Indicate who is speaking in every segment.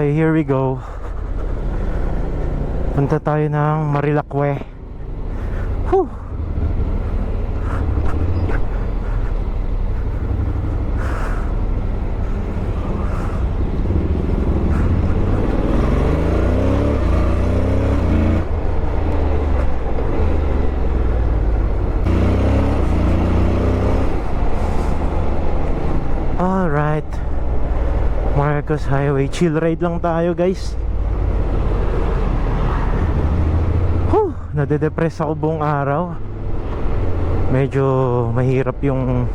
Speaker 1: Okay, here we go. Punta tayo ng Marilacque. Whew. Alright, Marcos Highway. Chill ride lang tayo, guys. Nade-depress ako buong araw. Medyo mahirap yung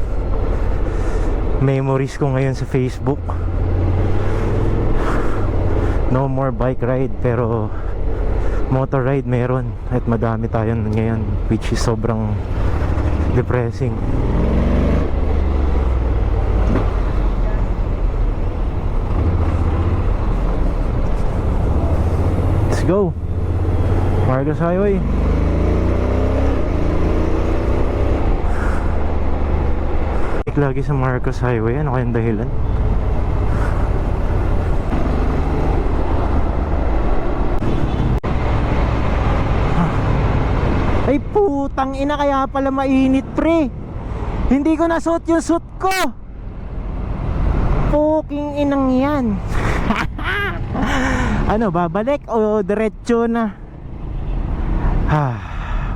Speaker 1: memories ko ngayon sa Facebook. No more bike ride, pero motor ride meron. At madami tayo ngayon, which is sobrang depressing. Let's go, Marcos Highway. Lagi sa Marcos Highway, ano kayang dahilan? Ay putang ina, kaya pala mainit, pre. Hindi ko nasuot yung suit ko. Puking inang yan. Ano, babalik o diretso na?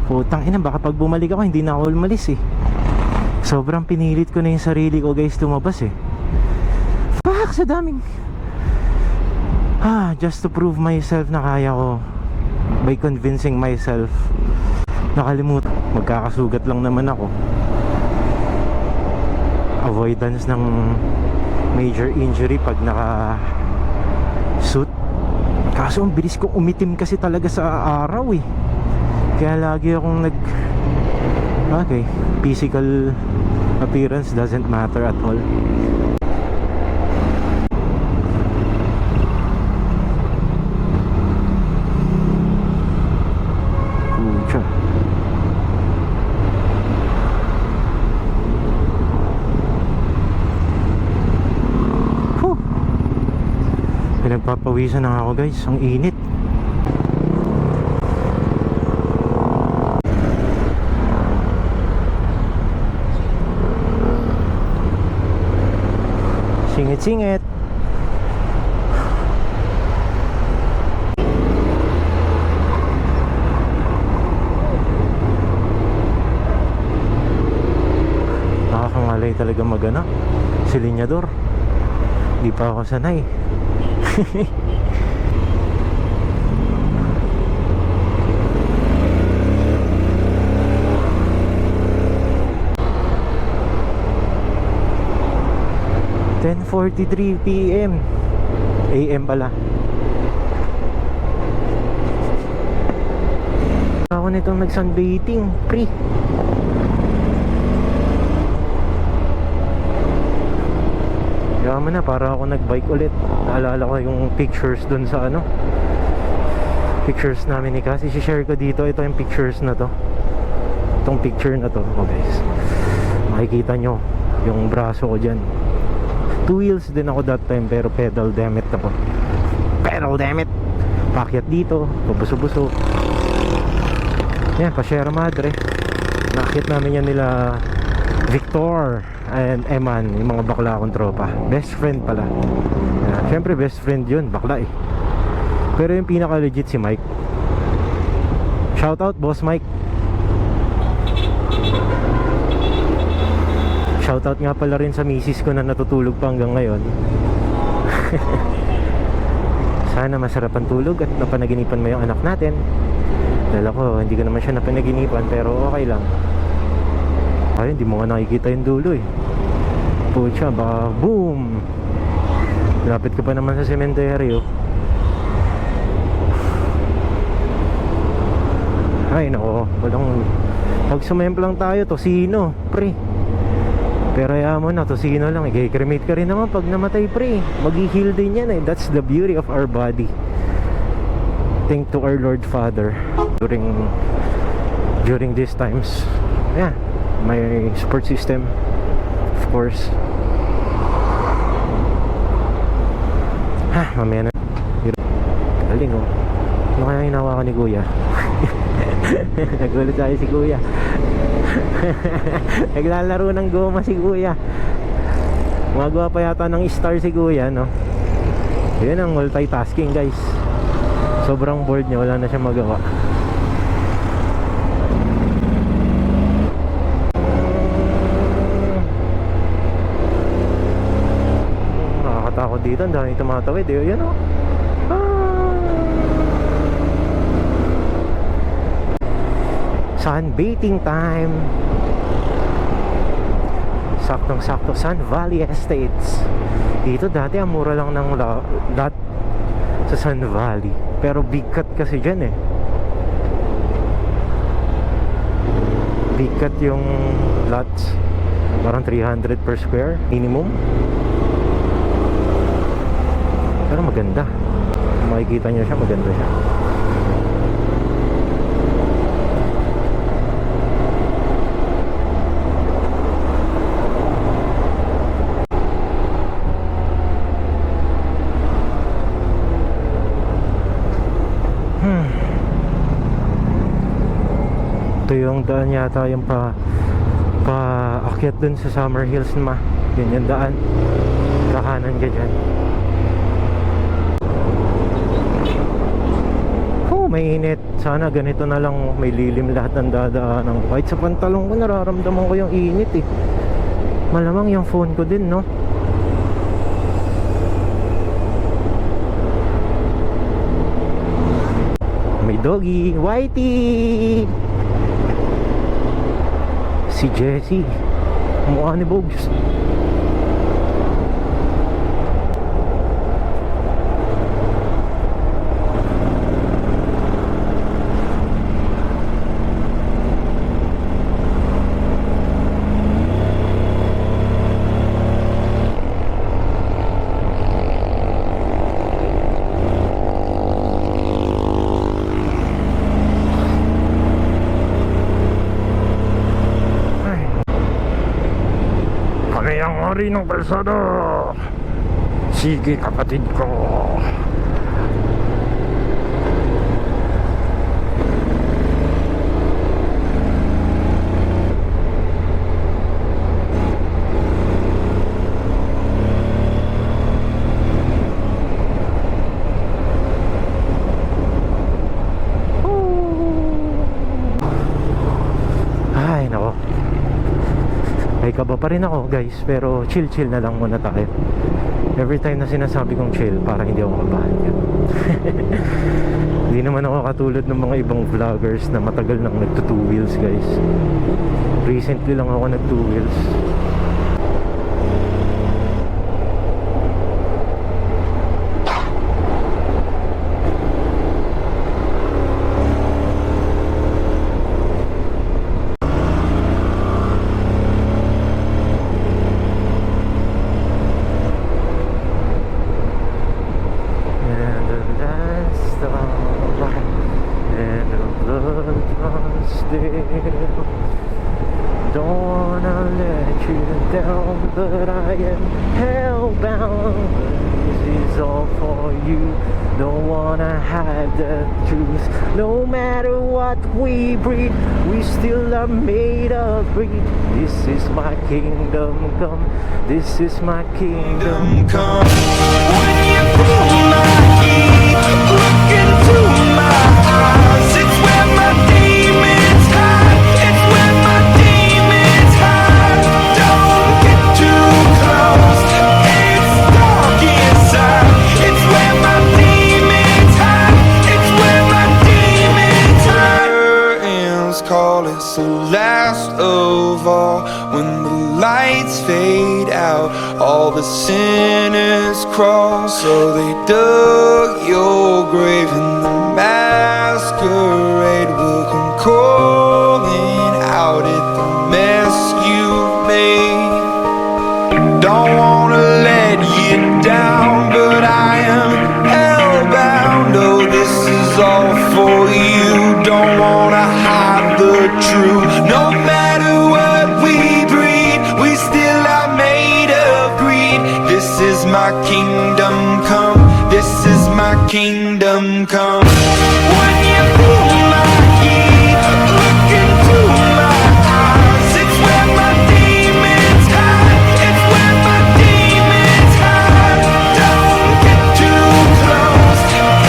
Speaker 1: Putang ina, baka pag bumalik ako hindi na ako umalis eh. Sobrang pinilit ko na yung sarili ko, guys, lumabas eh. Fuck, sa daming just to prove myself na kaya ko. By convincing myself. Nakalimutan, magkakasugat lang naman ako. Avoidance ng major injury pag naka suit. Kaso ang bilis kong umitim kasi talaga sa araw eh. Kaya lagi akong okay, physical appearance doesn't matter at all. Pucha. Pinagpapawisan na ako, guys, ang init. Singit-singit. Nakakangalay talaga magana si linyador. Di pa ako sanay. .43 PM AM pala. Ako nitong nag-sunbathing, pre. Yaman na, para ako nag-bike ulit. Naalala ko yung pictures dun sa pictures namin ni Cass. I-share ko dito. Ito yung pictures na to. Itong picture na to, guys. Makikita nyo yung braso ko dyan. 2 wheels din ako that time, pero pedal dammit ako. Pedal dammit. Pakyat dito, pabuso-buso. Yan, pa Sierra Madre. Nakit namin yan nila Victor and Eman, yung mga bakla akong tropa. Best friend pala. Yan, syempre best friend yun, bakla eh. Pero yung pinaka legit si Mike. Shoutout boss Mike. Shoutout nga pala rin sa misis ko na natutulog pa hanggang ngayon. Sana masarap ang tulog at napanaginipan mo yung anak natin. Dahil ako, hindi ko naman siya napanaginipan, pero okay lang. Ay, hindi mo nga nakikita yung dulo eh. Pucha, baka boom! Lapit ka pa naman sa sementeryo. Ay nako, walang... Pag sumemplang tayo, tosino, pre. Pero ayaw mo na, tosino lang. I-cremate ka rin naman pag namatay, pre. Mag-heal din yan eh. That's the beauty of our body. Thank to our Lord Father during these times. Yeah, my support system, of course. Mamaya na. Galing oh. Ano kaya hinawakan ni Kuya? Nagulat tayo si Kuya. Naglalaro ng goma si Kuya. Magawa pa yata ng star si Kuya, no? Yun ang multitasking, guys. Sobrang bored niya, wala na siya magawa. Nakakatakot dito, ang daming tumatawid eh. Yun oh. Sunbathing time. Saktong-sakto, Sun Valley Estates. Dito dati ang mura lang ng lot sa Sun Valley. Pero big cut kasi dyan eh. Big cut yung lots. Parang 300 per square minimum. Pero maganda. Kung makikita nyo siya, maganda siya. Ito yung daan yata yung paakyat dun sa Summer Hills ma. Yun yung daan. Kakanan ka dyan. Oh, may init. Sana ganito na lang, may lilim lahat ng dadaanan ko. Kahit sa pantalong ko nararamdaman ko yung init eh. Malamang yung phone ko din, no? May doggy, Whitey! Si Jessie, mukha ni Bogs. Ari ng kalsada. Sige kapatid ko. Ay nako, may kaba pa rin ako guys, pero chill na lang muna tayo. Every time na sinasabi kong chill, parang hindi ako kabahan yun. Hindi naman ako katulad ng mga ibang vloggers na matagal nang nagto 2 wheels guys. Recently lang ako nag 2 wheels. Don't wanna let you down, but I am hellbound. This is all for you. Don't wanna hide the truth. No matter what we breed, we still are made of greed. This is my kingdom come. This is my kingdom come. When you pull my key, look into my eyes. It's where my demons hide. It's where my demons hide. Don't get too close. It's dark inside. It's where my demons hide. It's where my demons hide. Curtains call it's the last of all. When the lights fade out, all the sinners crawl. So they dug your grave, and the masquerade will come calling out at the mess you made. Don't wanna let you down, but I am hellbound. Oh, this is all for you. Don't wanna hide the truth. No matter what we breed, we still are made of greed. This is my kingdom come. This is my kingdom
Speaker 2: time comes when you feel my heat, look into my eyes. It's where my demons hide. It's where my demons hide. Don't get too close.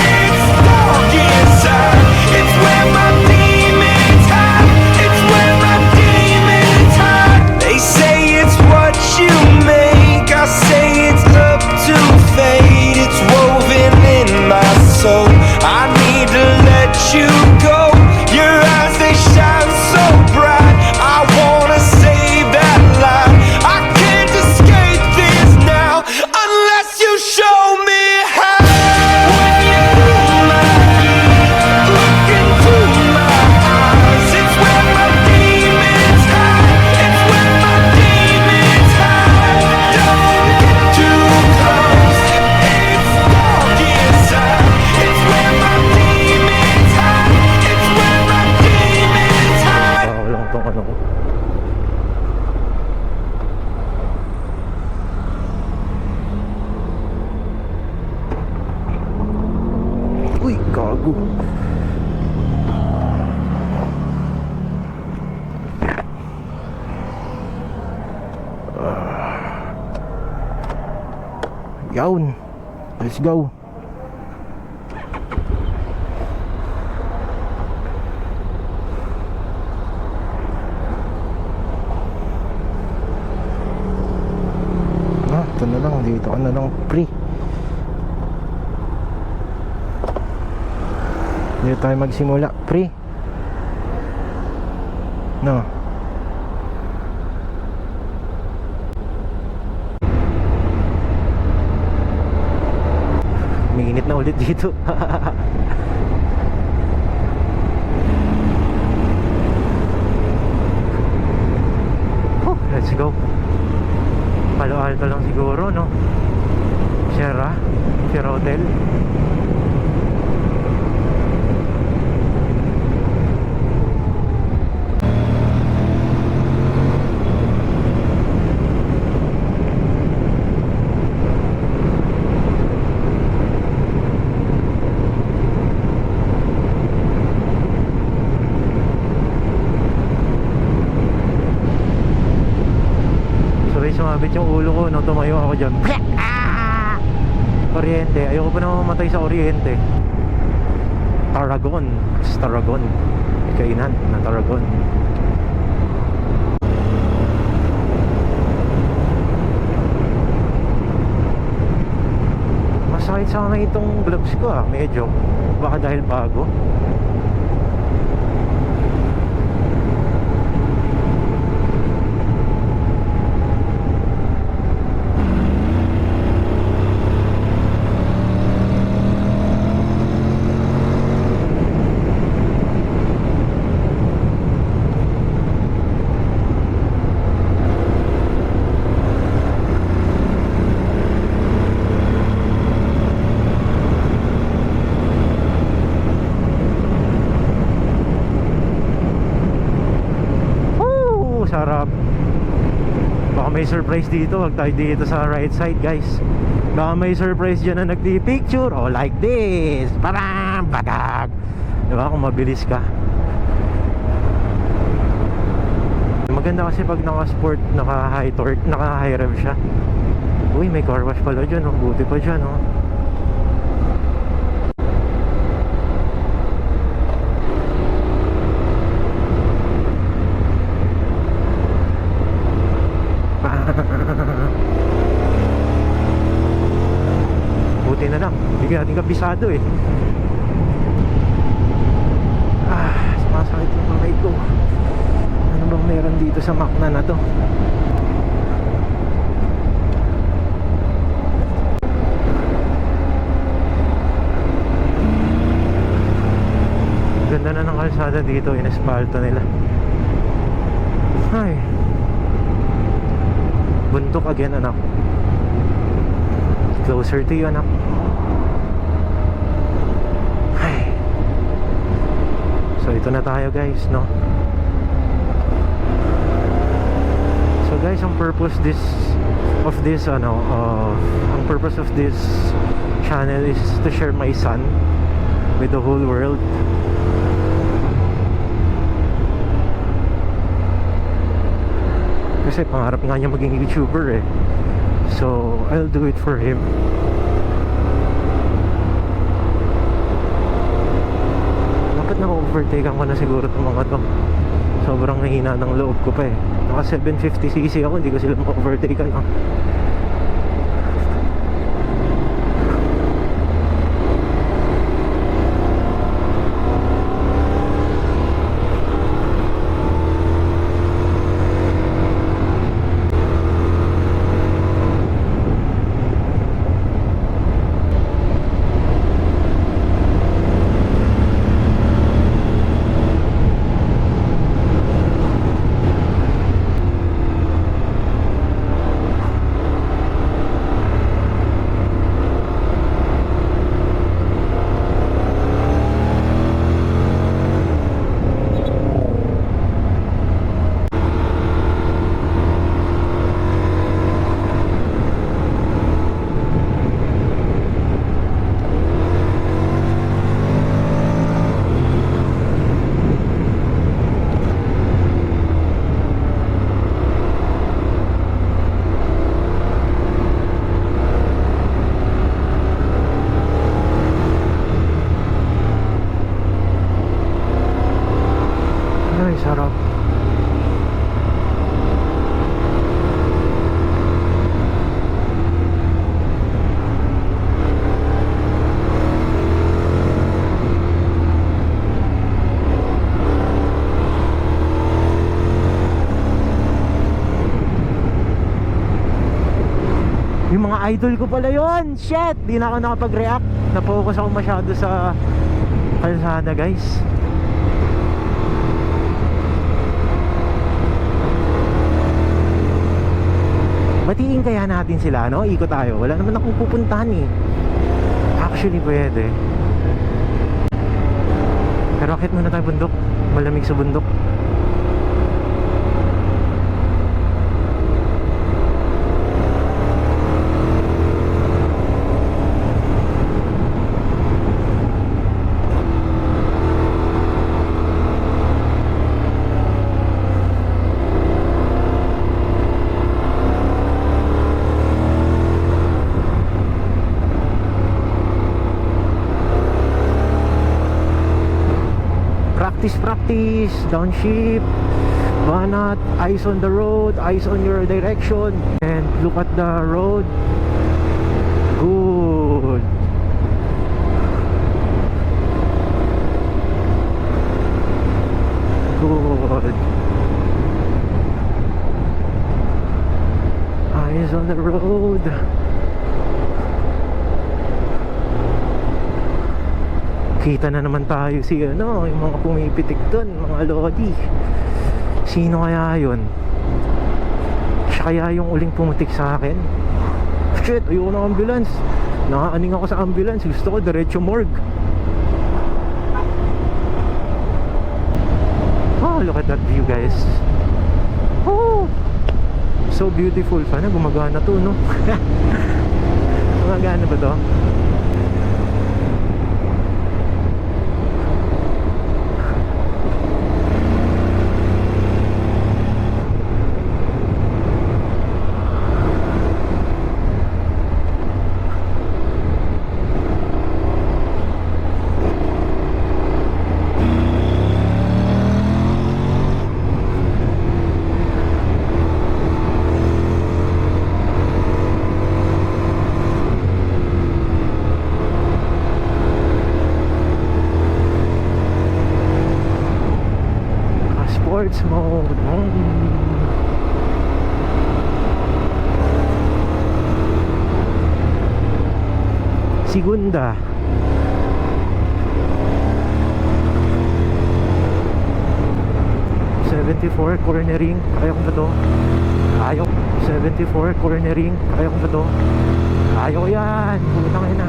Speaker 2: It's dark inside. It's where my demons hide. It's where my demons hide. They say it's what you make. I say it's up to fate. It's woven in my soul. I need to let you go. Your eyes, they shine so bright. I wanna save that light. I can't escape this now unless you show me how. When you feel my heat, look into my eyes. It's where my demons hide. It's where my demons hide. Don't get too close. It's dark inside. It's where my demons hide. It's where my demons hide.
Speaker 1: Wala lang tong ano ko. Uy, gago. Yawn. Let's go. Ito na lang, dito ka na lang pre. Dito tayo magsimula pre. No. Mainit na ulit dito. Oh, let's go. Palo Alto lang siguro, no? Sierra Hotel. Sumabit yung ulo ko nung tumayo ako dyan. Oriente, ayoko pa naman mamatay sa Oriente. Tarragon. It's Tarragon. Kainan na Tarragon. Masakit sa akin itong gloves ko medyo. Baka dahil bago. Sarap. Baka may surprise dito. Wag tayo dito sa right side, guys. Baka may surprise dyan na nagti-picture. Oh, like this. Parang bagag. Diba? Kung mabilis ka. Maganda kasi pag naka-sport, naka-high torque, naka-high rev siya. Uy, may car wash pala dyan. Oh. Buti pa dyan. Oh. Buti na lang, hindi natin kabisado eh. Sumasakit yung kamay ko. Ano bang meron dito sa makna na to? Ganda na ng kalsada dito, in-espalto nila. Ay, buntok again, anak. Closer to you, anak. Ay. So ito na tayo, guys, no? So guys, ang purpose of this channel is to share my son with the whole world. Kasi pangarap nga niya maging YouTuber eh. So, I'll do it for him. Dapat na-overtake ko na siguro itong mga to. Sobrang hina ng loob ko pa eh. Naka 750cc ako, hindi ko sila ma-overtake ah. Ay, sarap. Yung mga idol ko pala yun. Shit, di na ako nakapag-react. Na-focus ako masyado sa kalsada, guys. Batiin kaya natin sila, no? Ikot tayo. Wala naman akong pupuntahan eh. Actually, pwede. Pero akit muna tayo bundok. Malamig sa bundok. Practice, downshift, banat, eyes on the road, eyes on your direction, and look at the road. Good. Good. Eyes on the road. Kita na naman tayo si ano, yung mga pumipitik doon, mga lodi. Sino kaya yun? Siya kaya yung uling pumutik sa akin? Shit, ayoko ng ambulance. Nakaaning ako sa ambulance. Gusto ko diretso morgue. Oh, look at that view, guys. Oh, so beautiful. Sana gumagana to, no? Gumagana ba to? Sports mode. Segunda. .74 cornering. Kaya ko ba to? Ayaw. 74 cornering. Kaya ko ba to? Ayaw yan. Putang ina.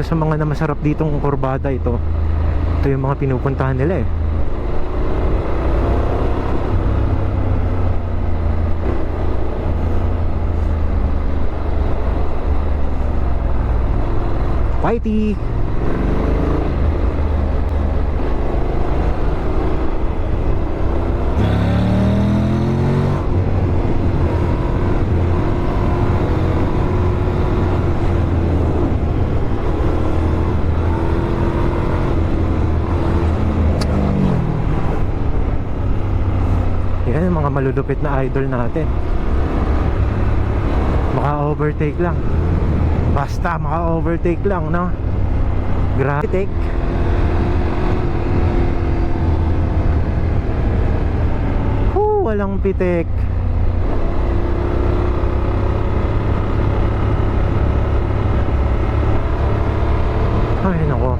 Speaker 1: isa sa mga na masarap ditong kurbada ito. Ito yung mga pinupuntahan nila eh. Whitey! Yan yung mga malulupit na idol natin. Maka-overtake lang. Basta maka-overtake lang, no? Grabe. Walang pitik. Ay, nako.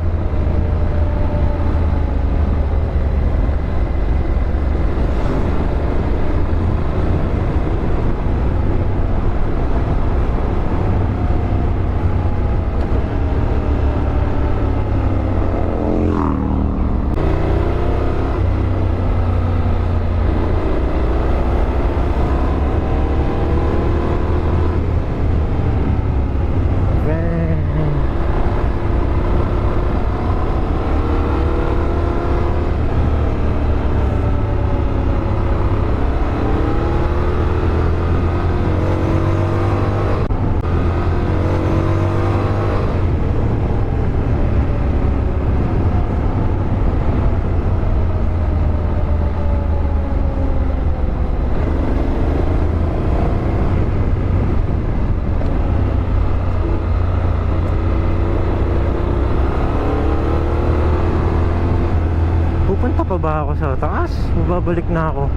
Speaker 1: Pupunta pa ba ako sa taas? Babalik na ako.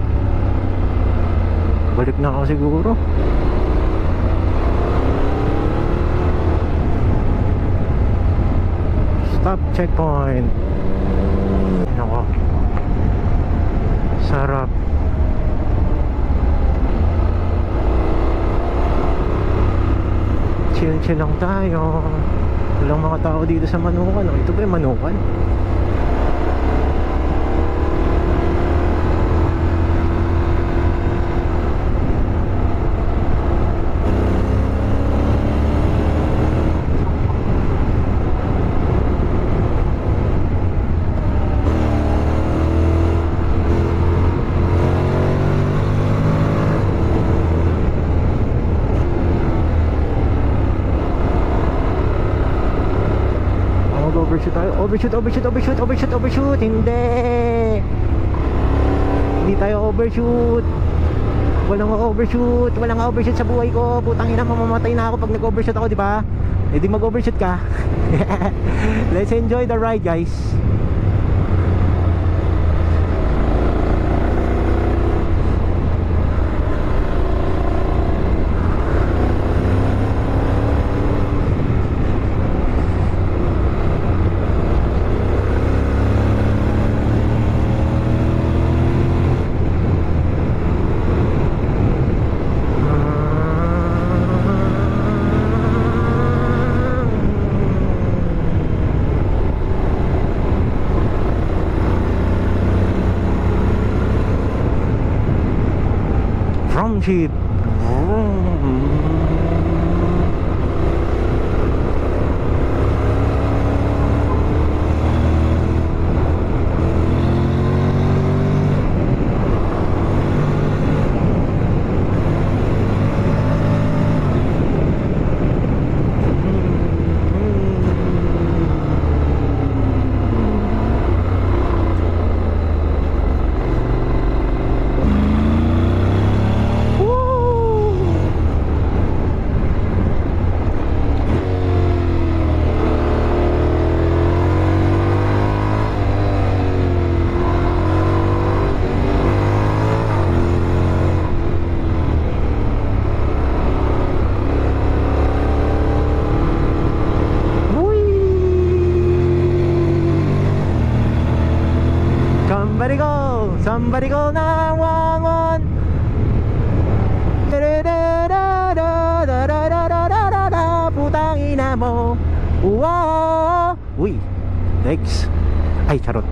Speaker 1: Balik na ako siguro. Stop checkpoint. Nako. Sarap. Chill lang tayo. Walang mga tao dito sa Manukan. Oh, ito ba yung Manukan? Overshoot tayo. Overshoot. Hindi tayo overshoot. Walang overshoot sa buhay ko. Putang ina, mamamatay na ako pag nag-overshoot ako, di ba? Eh di mag-overshoot ka. Let's enjoy the ride, guys. From jeep. Somebody call 911. Putang ina mo. Wow. Uy, Dex. Ay, charot.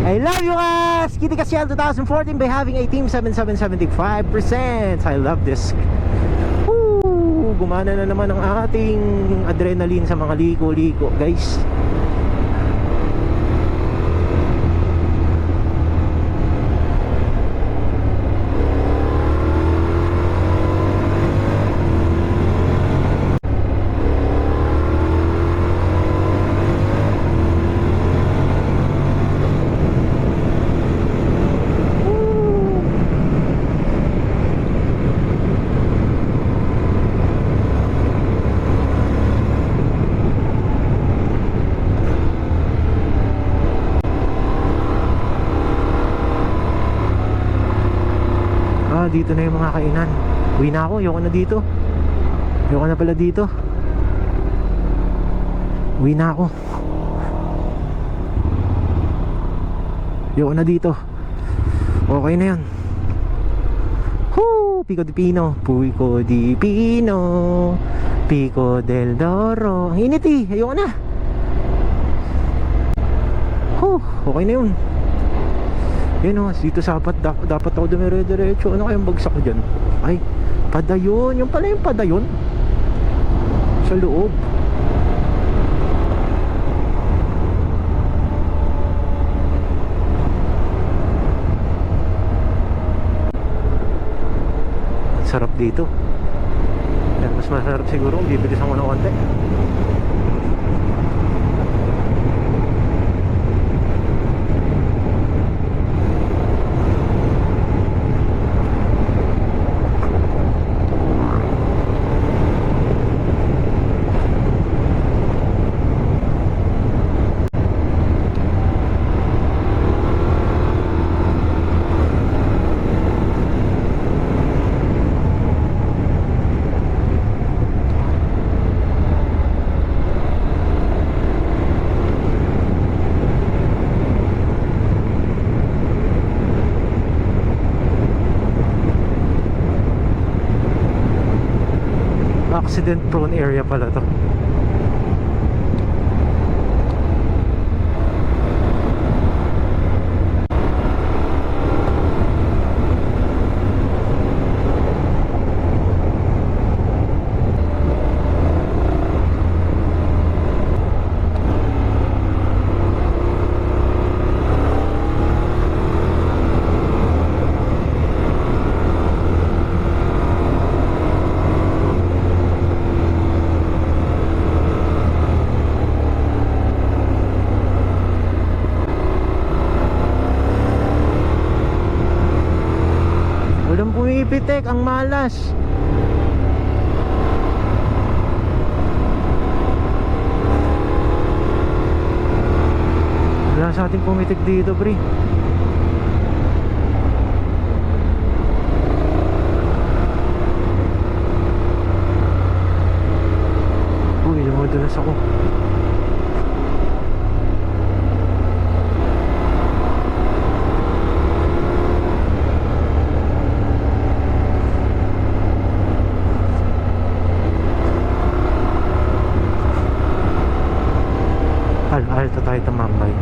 Speaker 1: I love you guys! Kitty Kasiel 2014 by having a Team 7775%. I love this. Woo! Gumana na naman ang ating adrenaline sa mga liko-liko, guys. Dito na yung mga kainan. Uwi na ako, ayoko na dito. Ayoko na pala dito. Uwi na ako. Ayoko na dito. Okay na yan. Woo! Pico di Pino. Pico di Pino. Pico del Doro. Ang init eh. Ayoko na. Woo! Okay na yun. Yun o, dito sa apat dapat ako dumire-diretso. Ano kayang bagsak ko dyan? Ay, padayon. Yung pala yung padayon sa loob. Ang sarap dito. Yan, mas masarap siguro. Bibilisan ko na konti. Accident prone area pala to. Walang pumipitik, ang malas. Wala sa ating pumitik dito, pre. Uy, lumudulas ako. Alta tayo tumambay.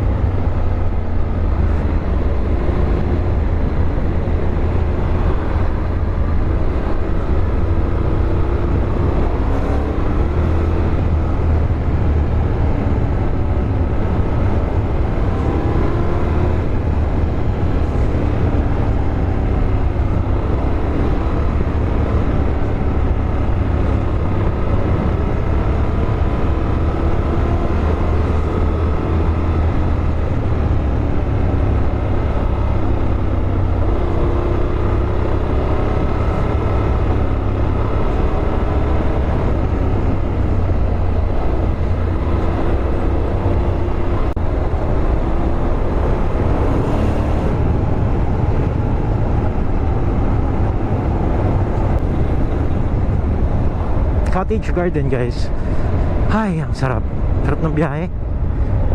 Speaker 1: Cottage Garden, guys. Ay, ang sarap. Sarap ng biyahe.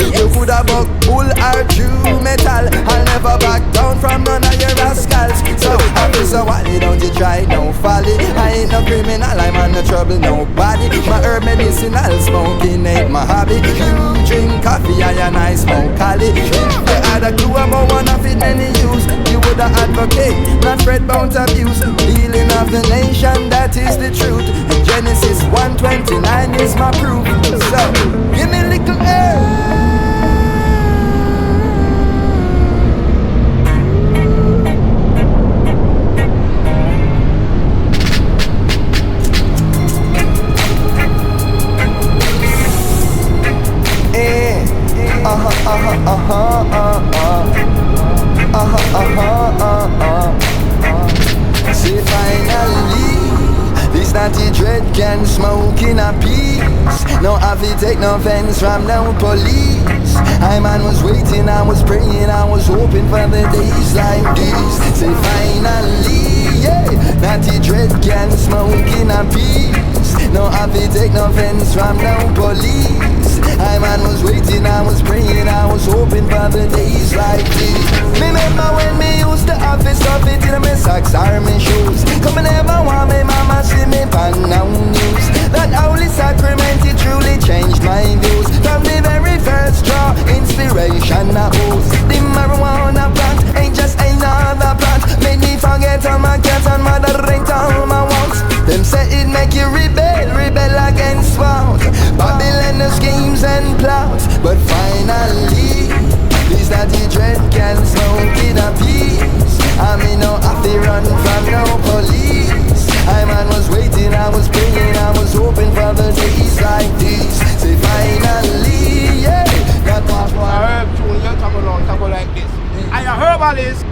Speaker 3: You coulda buck bull or true metal. I'll never back down from none of your rascals. So officer, why don't you try no folly? I ain't no criminal, I'm on no trouble nobody. My herb medicinal smoking ain't my hobby. You drink coffee and I smoke Cali. If you had a clue about one of it any use, you woulda advocate, not spread bound abuse. Healing of the nation, that is the truth. Genesis 1:29 is my proof. So give me a little air. See finally, this natty dread can smoke in a peace. No have to take no offense from no police. I man was waiting, I was praying, I was hoping for the days like this. Say finally, yeah, natty dread can smoke in a peace. No have to take no offense from no police. I man was waiting, I was praying, I was hoping for the days like this. Remember when me used to have this stuff it in my socks or my shoes. Come and never want me mama see me pan now news. That holy sacrament it truly changed my views. From the very first draw, inspiration I ooze. The marijuana plant ain't just another plant. Made me forget all my cats and moderate all my wants. Them say it make you rebel, rebel against what? Babylon the schemes and plots. But finally, this natty dread can smoke in a peace. I mean no have to run from no police. I man was waiting, I was praying, I was hoping for the days like this. Say finally, yeah, that was
Speaker 4: I heard you talk like this. I a herbalist